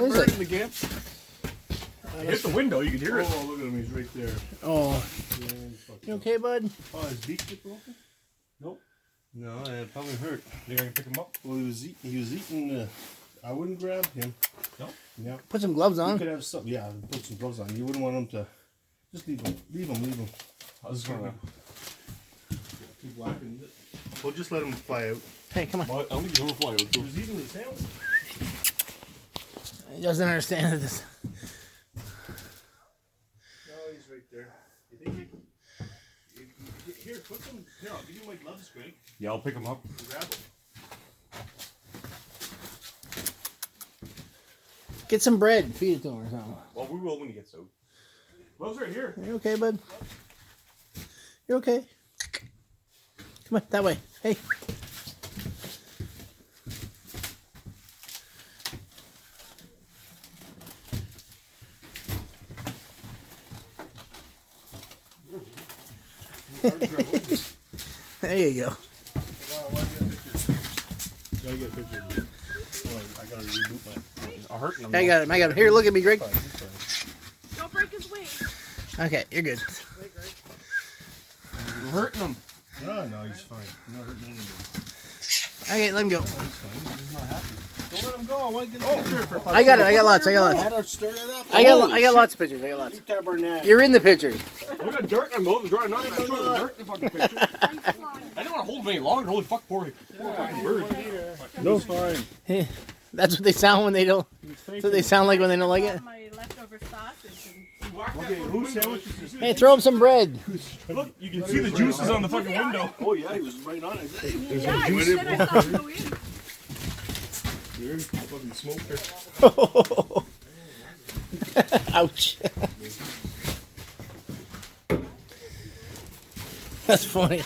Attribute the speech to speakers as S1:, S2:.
S1: What is
S2: bird
S1: it?
S2: in the camp. Hit the window, you can hear it.
S3: Oh, look at him, he's right there.
S1: Oh,
S3: Yeah, he's fucked
S1: you
S3: up.
S1: okay, bud?
S3: Oh, his beak get broken?
S2: Nope.
S3: No, it probably hurt.
S2: You gonna pick him up?
S3: Well, he was eating. I wouldn't grab him.
S2: No.
S3: Yeah.
S1: Put some gloves
S3: You
S1: on.
S3: could have some. Yeah, put some gloves on. You wouldn't want him to. Just leave him. Leave him.
S2: I was gonna.
S3: Keep whacking it. We'll just let him fly out.
S1: Hey, come on.
S2: I don't think he's gonna fly out.
S3: He was eating his sandwich.
S1: He doesn't understand this.
S3: No, he's right there. You think here, put some. Here, I'll give you my gloves, Greg.
S2: Yeah, I'll pick him up.
S3: Grab him.
S1: Get some bread. Feed it to him or something.
S2: Well, we will when he gets out. Gloves right here.
S1: You okay, bud? You're okay. Come on, that way. Hey. There you go.
S3: Gotta get a picture of you. Oh, I gotta reboot my.
S2: I'm hurting him.
S1: I got it. Here, look at me, Greg.
S4: Don't break his wing.
S1: Okay, you're good.
S2: I'm hurting him.
S3: No, he's fine. He's not hurting anybody.
S1: Okay, let him go.
S3: He's fine. He's not happy. Don't let him go. I want to get a picture for
S1: I got it. I got lots. I got lots.
S3: Stir it up.
S1: I got lots of pictures. I got lots.
S3: Tabernacle.
S1: You're in the pictures.
S2: We got dirt in the middle of the dry. Not even showing the dirt in the fucking picture. I didn't want to hold him any longer. Holy fuck, poor fucking bird.
S3: No, fine.
S1: That's what they sound when they don't. That's what they sound like when they don't like it.
S4: My leftover sausage.
S3: Okay, whose sandwich is this?
S1: Hey, throw him some bread.
S2: Look, you can see the juices on the fucking window.
S3: Oh yeah, he was right on it. There's
S4: Yeah, you said I saw him go in.
S3: You're fucking smoker.
S1: Ouch. That's funny.